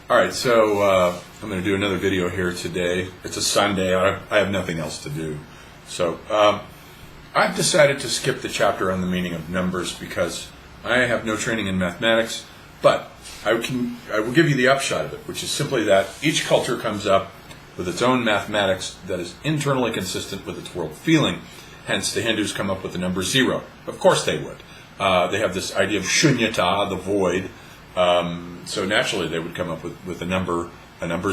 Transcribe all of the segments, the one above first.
Alright, so I'm going to do another video here today. It's a Sunday. I have nothing else to do. So I've decided to skip the chapter on the meaning of numbers because I have no training in mathematics, but I will give you the upshot of it, which is simply that each culture comes up with its own mathematics that is internally consistent with its world feeling. Hence, the Hindus come up with the number 0. Of course they would. They have this idea of shunyata, the void. So naturally they would come up with a number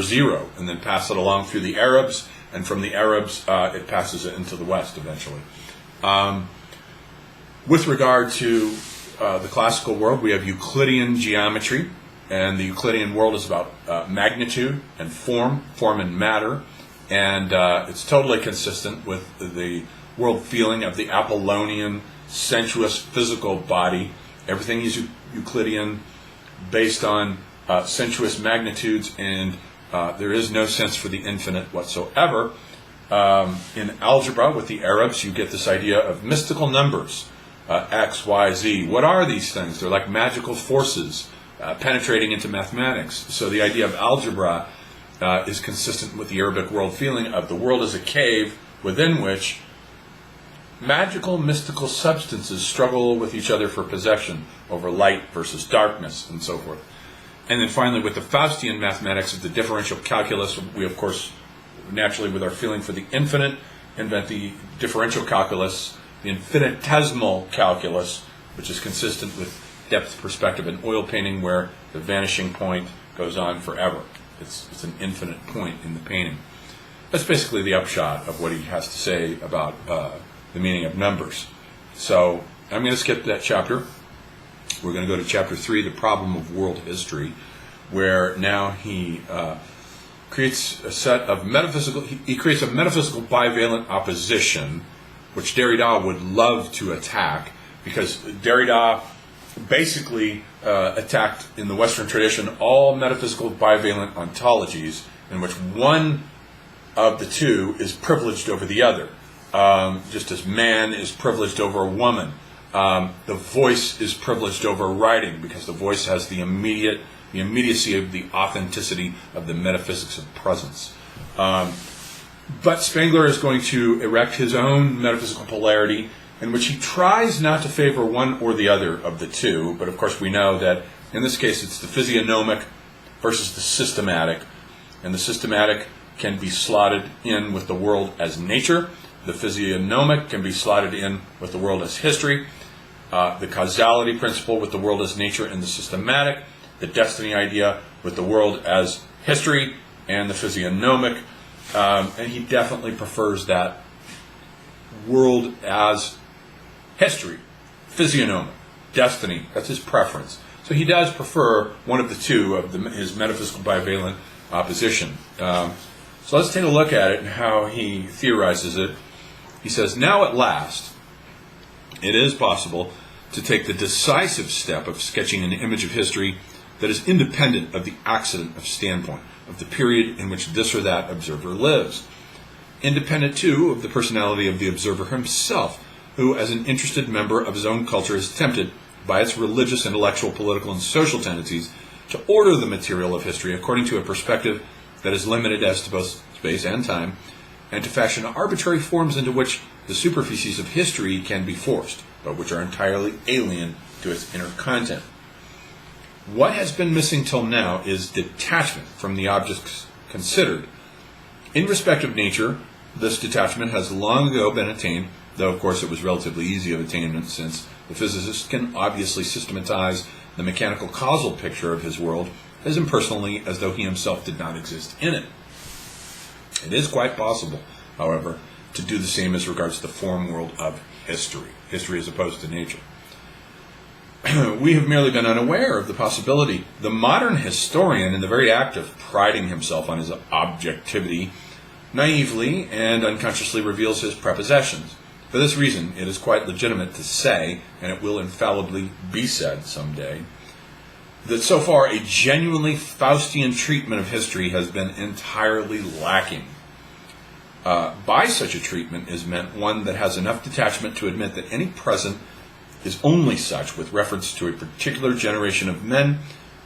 0, and then pass it along through the Arabs, and from the Arabs it passes it into the West eventually. With regard to the classical world, we have Euclidean geometry, and the Euclidean world is about magnitude and form and matter, and it's totally consistent with the world feeling of the Apollonian sensuous physical body. Everything is Euclidean, based on sensuous magnitudes, and there is no sense for the infinite whatsoever. In algebra with the Arabs, you get this idea of mystical numbers, X, Y, Z. What are these things? They're like magical forces penetrating into mathematics. So the idea of algebra is consistent with the Arabic world feeling of the world as a cave within which magical, mystical substances struggle with each other for possession over light versus darkness and so forth. And then finally, with the Faustian mathematics of the differential calculus, we of course, naturally with our feeling for the infinite, invent the differential calculus, the infinitesimal calculus, which is consistent with depth perspective in oil painting, where the vanishing point goes on forever. It's an infinite point in the painting. That's basically the upshot of what he has to say about the meaning of numbers. So I'm going to skip that chapter. We're going to go to chapter 3, the problem of world history, where now he creates a set of metaphysical. He creates a metaphysical bivalent opposition, which Derrida would love to attack, because Derrida basically attacked in the Western tradition all metaphysical bivalent ontologies, in which one of the two is privileged over the other. Just as man is privileged over woman, the voice is privileged over writing, because the voice has the immediacy of the authenticity of the metaphysics of presence. But Spengler is going to erect his own metaphysical polarity, in which he tries not to favor one or the other of the two, but of course we know that in this case it's the physiognomic versus the systematic, and the systematic can be slotted in with the world as nature. The physiognomic can be slotted in with the world as history, the causality principle with the world as nature and the systematic, the destiny idea with the world as history and the physiognomic, and he definitely prefers that world as history, physiognomic, destiny. That's his preference. So he does prefer one of the two of his metaphysical bivalent opposition. So let's take a look at it and how he theorizes it. He says, now at last, it is possible to take the decisive step of sketching an image of history that is independent of the accident of standpoint, of the period in which this or that observer lives. Independent, too, of the personality of the observer himself, who, as an interested member of his own culture, is tempted by its religious, intellectual, political, and social tendencies to order the material of history according to a perspective that is limited as to both space and time, and to fashion arbitrary forms into which the superficies of history can be forced, but which are entirely alien to its inner content. What has been missing till now is detachment from the objects considered. In respect of nature, this detachment has long ago been attained, though of course it was relatively easy of attainment, since the physicist can obviously systematize the mechanical causal picture of his world as impersonally as though he himself did not exist in it. It is quite possible, however, to do the same as regards the form world of history as opposed to nature. We have merely been unaware of the possibility. The modern historian, in the very act of priding himself on his objectivity, naively and unconsciously reveals his prepossessions. For this reason, it is quite legitimate to say, and it will infallibly be said someday, that so far a genuinely Faustian treatment of history has been entirely lacking. By such a treatment is meant one that has enough detachment to admit that any present is only such with reference to a particular generation of men,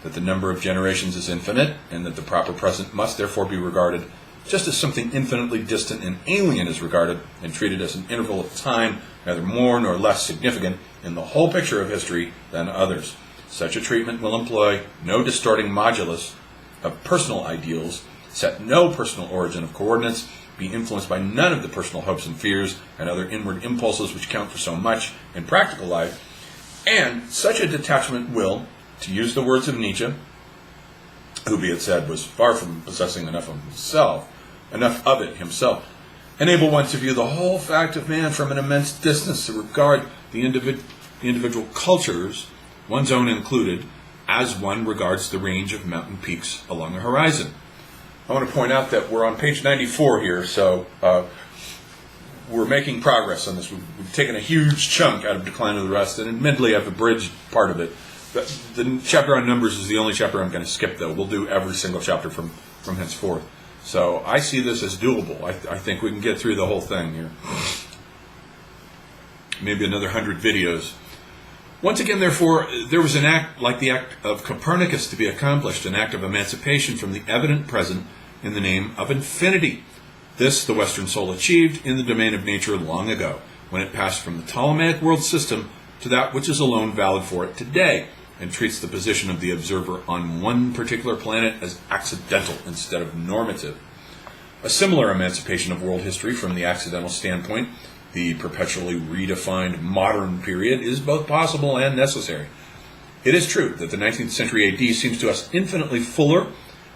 that the number of generations is infinite, and that the proper present must therefore be regarded just as something infinitely distant and alien is regarded, and treated as an interval of time neither more nor less significant in the whole picture of history than others. Such a treatment will employ no distorting modulus of personal ideals, set no personal origin of coordinates, be influenced by none of the personal hopes and fears and other inward impulses which count for so much in practical life, and such a detachment will, to use the words of Nietzsche, who, be it said, was far from possessing enough of it himself, enable one to view the whole fact of man from an immense distance, to regard the individual cultures, one's own included, as one regards the range of mountain peaks along a horizon. I want to point out that we're on page 94 here, so we're making progress on this. We've taken a huge chunk out of Decline of the Rest, and admittedly I've abridged part of it. The chapter on Numbers is the only chapter I'm going to skip, though. We'll do every single chapter from henceforth. So I see this as doable. I think we can get through the whole thing here. Maybe another 100 videos. Once again, therefore, there was an act like the act of Copernicus to be accomplished, an act of emancipation from the evident present in the name of infinity. This the Western soul achieved in the domain of nature long ago, when it passed from the Ptolemaic world system to that which is alone valid for it today, and treats the position of the observer on one particular planet as accidental instead of normative. A similar emancipation of world history from the accidental standpoint, the perpetually redefined modern period, is both possible and necessary. It is true that the 19th century AD seems to us infinitely fuller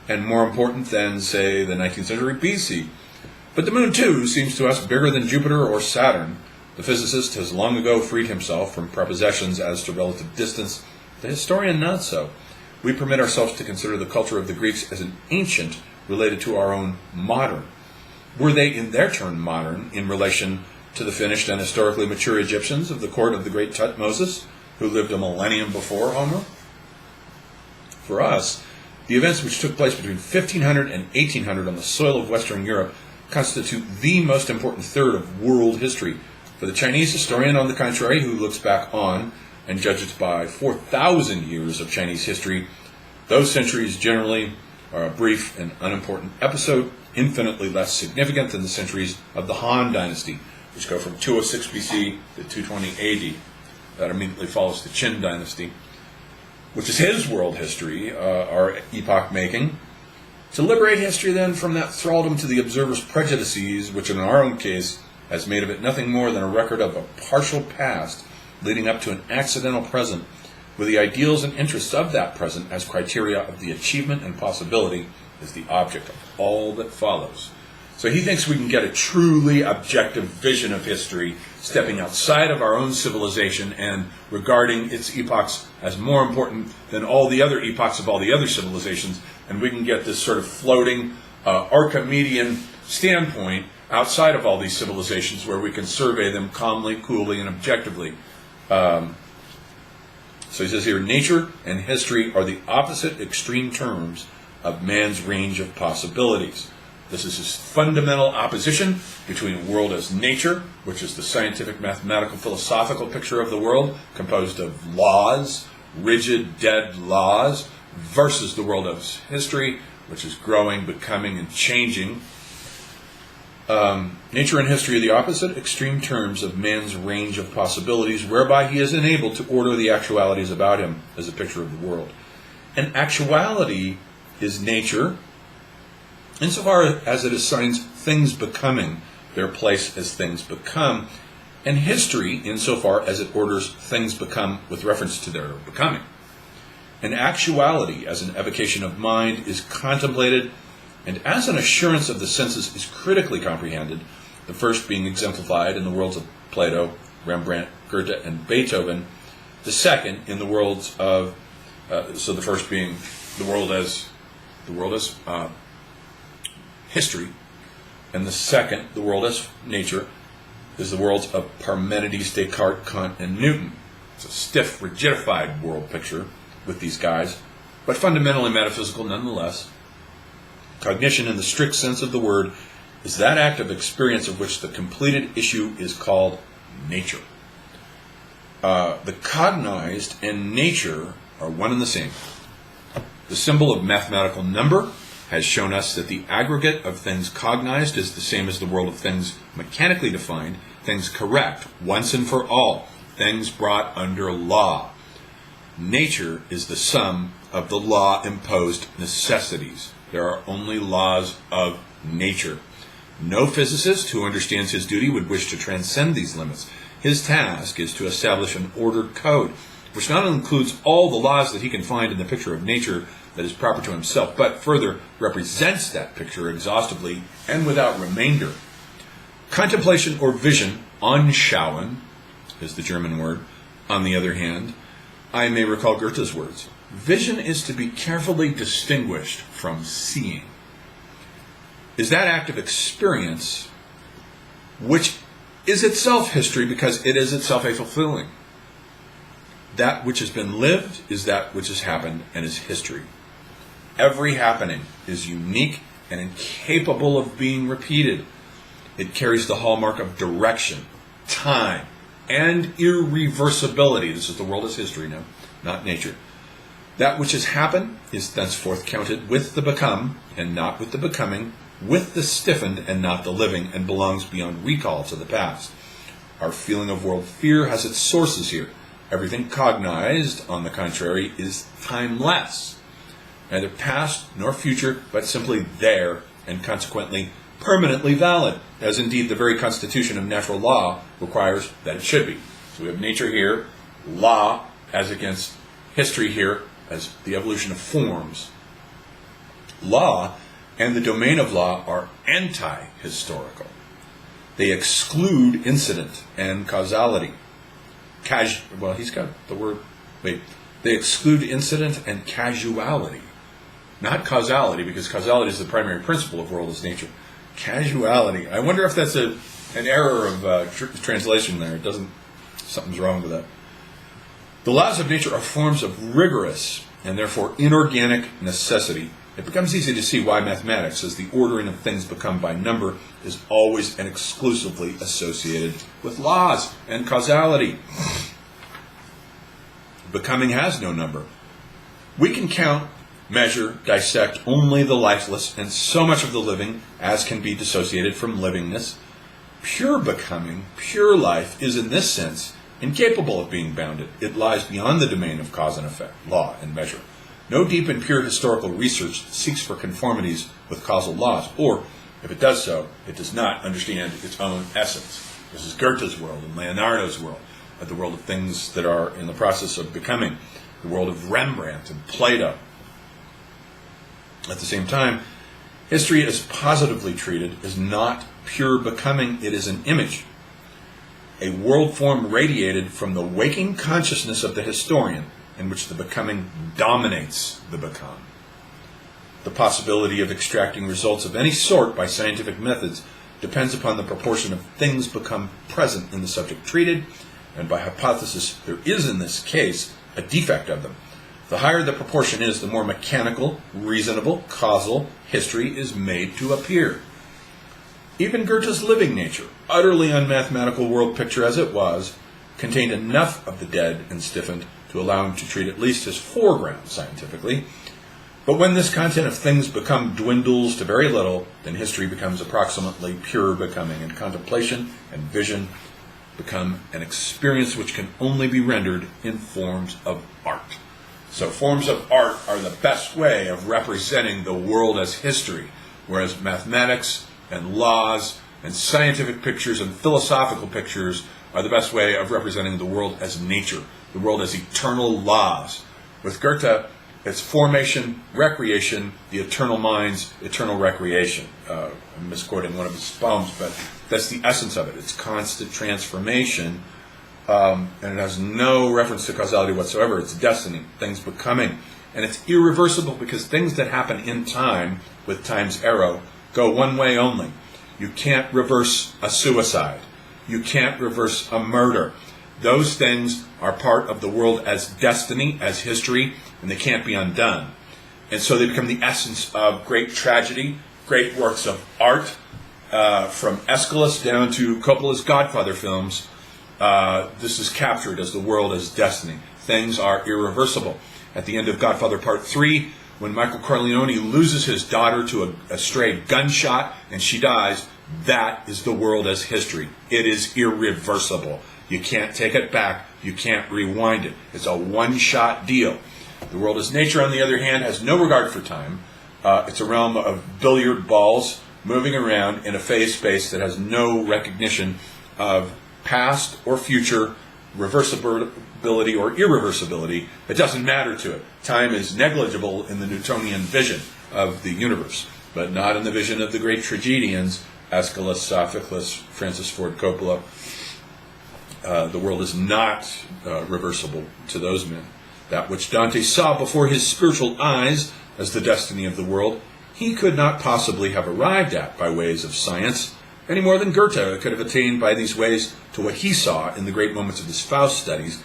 and more important than, say, the 19th century BC. But the moon, too, seems to us bigger than Jupiter or Saturn. The physicist has long ago freed himself from prepossessions as to relative distance, the historian not so. We permit ourselves to consider the culture of the Greeks as an ancient related to our own modern. Were they in their turn modern in relation to the finished and historically mature Egyptians of the court of the great Tutmosis, who lived a millennium before Homer? For us, the events which took place between 1500 and 1800 on the soil of Western Europe constitute the most important third of world history. For the Chinese historian, on the contrary, who looks back on and judges by 4,000 years of Chinese history, those centuries generally are a brief and unimportant episode, infinitely less significant than the centuries of the Han Dynasty, which go from 206 BC to 220 AD. That immediately follows the Qin Dynasty, which is his world history, our epoch-making. To liberate history, then, from that thraldom to the observer's prejudices, which in our own case has made of it nothing more than a record of a partial past leading up to an accidental present, with the ideals and interests of that present as criteria of the achievement and possibility, is the object of all that follows. So he thinks we can get a truly objective vision of history, stepping outside of our own civilization and regarding its epochs as more important than all the other epochs of all the other civilizations, and we can get this sort of floating Archimedean standpoint outside of all these civilizations where we can survey them calmly, coolly, and objectively. So he says here, nature and history are the opposite extreme terms of man's range of possibilities. This is his fundamental opposition between world as nature, which is the scientific, mathematical, philosophical picture of the world, composed of laws, rigid, dead laws, versus the world as history, which is growing, becoming, and changing. Nature and history are the opposite extreme terms of man's range of possibilities, whereby he is enabled to order the actualities about him as a picture of the world. And actuality is nature, insofar as it assigns things becoming their place as things become, and history insofar as it orders things become with reference to their becoming. And actuality, as an evocation of mind, is contemplated, and as an assurance of the senses is critically comprehended, the first being exemplified in the worlds of Plato, Rembrandt, Goethe, and Beethoven, the second in the worlds of, so the first being the world as history, and the second, the world as nature, is the worlds of Parmenides, Descartes, Kant, and Newton. It's a stiff, rigidified world picture with these guys, but fundamentally metaphysical nonetheless. Cognition in the strict sense of the word is that act of experience of which the completed issue is called nature. The cognized and nature are one and the same. The symbol of mathematical number has shown us that the aggregate of things cognized is the same as the world of things mechanically defined, things correct, once and for all, things brought under law. Nature is the sum of the law-imposed necessities. There are only laws of nature. No physicist who understands his duty would wish to transcend these limits. His task is to establish an ordered code, which not only includes all the laws that he can find in the picture of nature that is proper to himself, but further represents that picture exhaustively and without remainder. Contemplation or vision, anschauen, is the German word. On the other hand, I may recall Goethe's words. Vision is to be carefully distinguished from seeing. Is that act of experience, which is itself history because it is itself a fulfilling. That which has been lived is that which has happened and is history. Every happening is unique and incapable of being repeated. It carries the hallmark of direction, time, and irreversibility. This is the world as history now, not nature. That which has happened is thenceforth counted with the become and not with the becoming, with the stiffened and not the living, and belongs beyond recall to the past. Our feeling of world fear has its sources here. Everything cognized, on the contrary, is timeless. Neither past nor future, but simply there, and consequently permanently valid, as indeed the very constitution of natural law requires that it should be. So we have nature here, law as against history here, as the evolution of forms. Law and the domain of law are anti-historical. They exclude incident and causality. He's got the word, They exclude incident and casuality. Not causality, because causality is the primary principle of world as nature. Casuality. I wonder if that's an error of translation there. Something's wrong with that. The laws of nature are forms of rigorous and therefore inorganic necessity. It becomes easy to see why mathematics, as the ordering of things become by number, is always and exclusively associated with laws and causality. Becoming has no number. We can count, measure, dissect only the lifeless and so much of the living as can be dissociated from livingness. Pure becoming, pure life, is in this sense incapable of being bounded. It lies beyond the domain of cause and effect, law and measure. No deep and pure historical research seeks for conformities with causal laws, or, if it does so, it does not understand its own essence. This is Goethe's world and Leonardo's world, the world of things that are in the process of becoming, the world of Rembrandt and Plato. At the same time, history as positively treated is not pure becoming, it is an image. A world form radiated from the waking consciousness of the historian, in which the becoming dominates the become. The possibility of extracting results of any sort by scientific methods depends upon the proportion of things become present in the subject treated, and by hypothesis there is in this case a defect of them. The higher the proportion is, the more mechanical, reasonable, causal history is made to appear. Even Goethe's living nature, utterly unmathematical world picture as it was, contained enough of the dead and stiffened to allow him to treat at least his foreground scientifically. But when this content of things become dwindles to very little, then history becomes approximately pure becoming, and contemplation and vision become an experience which can only be rendered in forms of art. So forms of art are the best way of representing the world as history, whereas mathematics and laws and scientific pictures and philosophical pictures are the best way of representing the world as nature, the world as eternal laws. With Goethe, it's formation, recreation, the eternal mind's eternal recreation. I'm misquoting one of his poems, but that's the essence of it. It's constant transformation, and it has no reference to causality whatsoever. It's destiny, things becoming. And it's irreversible because things that happen in time, with time's arrow, go one way only. You can't reverse a suicide. You can't reverse a murder. Those things are part of the world as destiny, as history, and they can't be undone. And so they become the essence of great tragedy, great works of art, from Aeschylus down to Coppola's Godfather films. This is captured as the world as destiny. Things are irreversible. At the end of Godfather Part 3, When Michael Corleone loses his daughter to a stray gunshot and she dies, that is the world as history. It is irreversible. You can't take it back. You can't rewind it. It's a one-shot deal. The world as nature, on the other hand, has no regard for time. It's a realm of billiard balls moving around in a phase space that has no recognition of past or future, reversibility or irreversibility. It doesn't matter to it. Time is negligible in the Newtonian vision of the universe, but not in the vision of the great tragedians, Aeschylus, Sophocles, Francis Ford Coppola. The world is not reversible to those men. That which Dante saw before his spiritual eyes as the destiny of the world, he could not possibly have arrived at by ways of science, any more than Goethe could have attained by these ways to what he saw in the great moments of his Faust studies,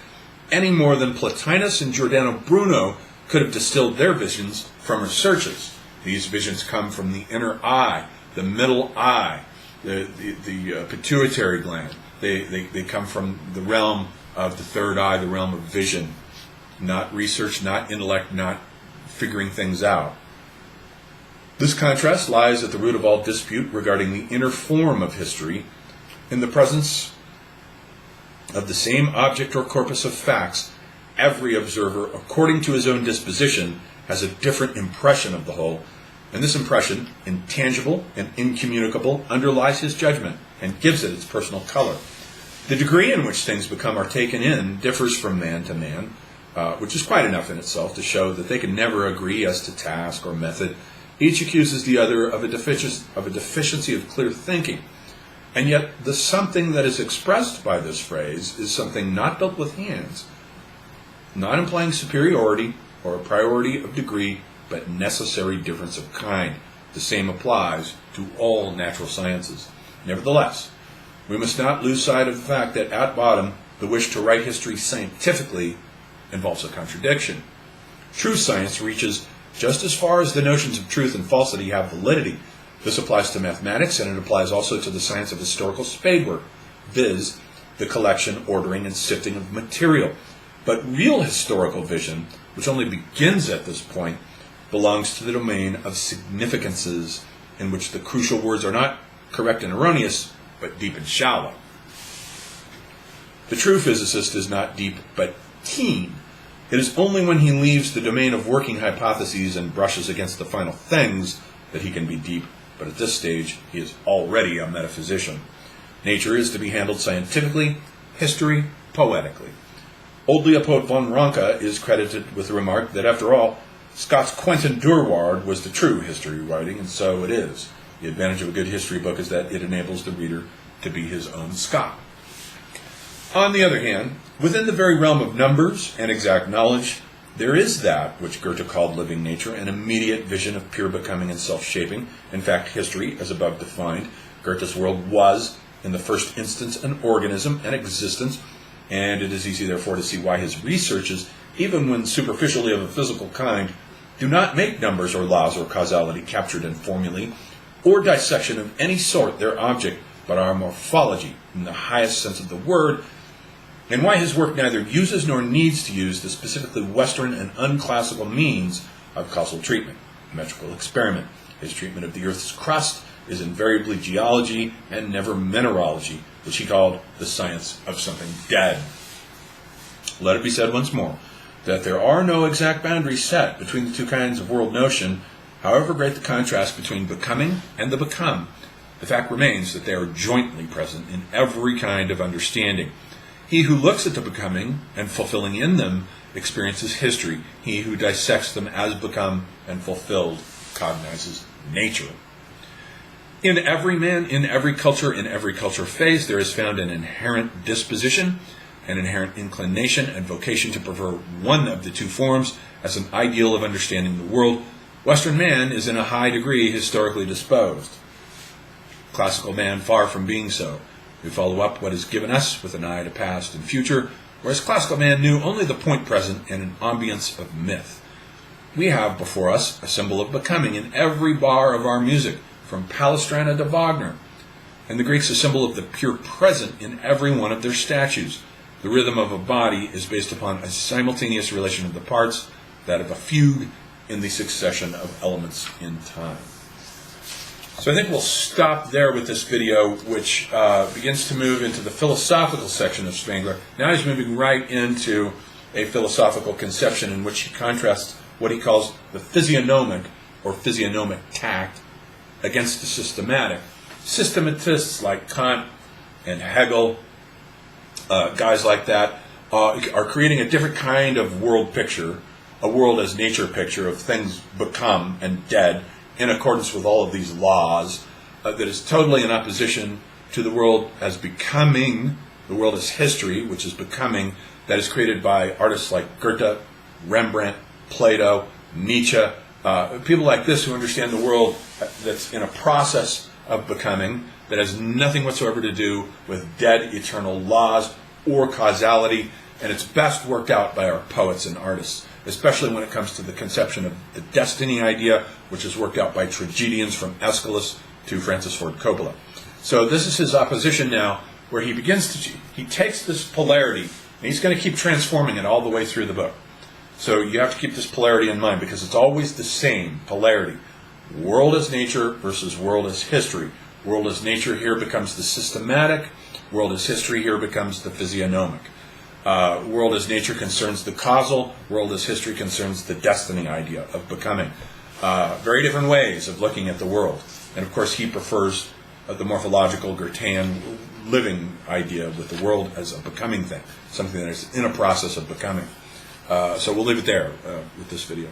any more than Plotinus and Giordano Bruno could have distilled their visions from researches. These visions come from the inner eye, the middle eye, the pituitary gland. They come from the realm of the third eye, the realm of vision, not research, not intellect, not figuring things out. This contrast lies at the root of all dispute regarding the inner form of history. In the presence of the same object or corpus of facts, every observer, according to his own disposition, has a different impression of the whole, and this impression, intangible and incommunicable, underlies his judgment and gives it its personal color. The degree in which things become or taken in differs from man to man, which is quite enough in itself to show that they can never agree as to task or method. Each accuses the other of a deficiency of clear thinking. And yet the something that is expressed by this phrase is something not built with hands, not implying superiority or a priority of degree, but necessary difference of kind. The same applies to all natural sciences. Nevertheless, we must not lose sight of the fact that at bottom, the wish to write history scientifically involves a contradiction. True science reaches just as far as the notions of truth and falsity have validity. This applies to mathematics, and it applies also to the science of historical spadework, viz., the collection, ordering, and sifting of material. But real historical vision, which only begins at this point, belongs to the domain of significances, in which the crucial words are not correct and erroneous, but deep and shallow. The true physicist is not deep, but keen. It is only when he leaves the domain of working hypotheses and brushes against the final things that he can be deep, but at this stage he is already a metaphysician. Nature is to be handled scientifically, history poetically. Old Leopold von Ranke is credited with the remark that, after all, Scott's Quentin Durward was the true history writing, and so it is. The advantage of a good history book is that it enables the reader to be his own Scott. On the other hand, within the very realm of numbers and exact knowledge, there is that which Goethe called living nature, an immediate vision of pure becoming and self-shaping. In fact, history, as above defined, Goethe's world was, in the first instance, an organism, an existence, and it is easy, therefore, to see why his researches, even when superficially of a physical kind, do not make numbers or laws or causality captured in formulae, or dissection of any sort their object, but are morphology, in the highest sense of the word, and why his work neither uses nor needs to use the specifically Western and unclassical means of causal treatment, metrical experiment. His treatment of the Earth's crust is invariably geology and never mineralogy, which he called the science of something dead. Let it be said once more that there are no exact boundaries set between the two kinds of world notion, however great the contrast between becoming and the become. The fact remains that they are jointly present in every kind of understanding. He who looks at the becoming and fulfilling in them experiences history. He who dissects them as become and fulfilled cognizes nature. In every man, in every culture phase, there is found an inherent disposition, an inherent inclination and vocation to prefer one of the two forms as an ideal of understanding the world. Western man is in a high degree historically disposed. Classical man far from being so. We follow up what is given us with an eye to past and future, whereas classical man knew only the point present and an ambience of myth. We have before us a symbol of becoming in every bar of our music, from Palestrina to Wagner, and the Greeks a symbol of the pure present in every one of their statues. The rhythm of a body is based upon a simultaneous relation of the parts, that of a fugue, in the succession of elements in time. So I think we'll stop there with this video, which begins to move into the philosophical section of Spengler. Now he's moving right into a philosophical conception in which he contrasts what he calls the physiognomic or physiognomic tact against the systematic. Systematists like Kant and Hegel, guys like that, are creating a different kind of world picture, a world as nature picture of things become and dead in accordance with all of these laws, that is totally in opposition to the world as becoming, the world as history, which is becoming, that is created by artists like Goethe, Rembrandt, Plato, Nietzsche, people like this who understand the world that's in a process of becoming, that has nothing whatsoever to do with dead eternal laws or causality, and it's best worked out by our poets and artists, especially when it comes to the conception of the destiny idea, which is worked out by tragedians from Aeschylus to Francis Ford Coppola. So this is his opposition now, where he begins to, he takes this polarity, and he's going to keep transforming it all the way through the book. So you have to keep this polarity in mind, because it's always the same polarity. World as nature versus world as history. World as nature here becomes the systematic. World as history here becomes the physiognomic. World as nature concerns the causal. World as history concerns the destiny idea of becoming. Very different ways of looking at the world. And of course he prefers the morphological Goethean living idea with the world as a becoming thing. Something that is in a process of becoming. So we'll leave it there with this video.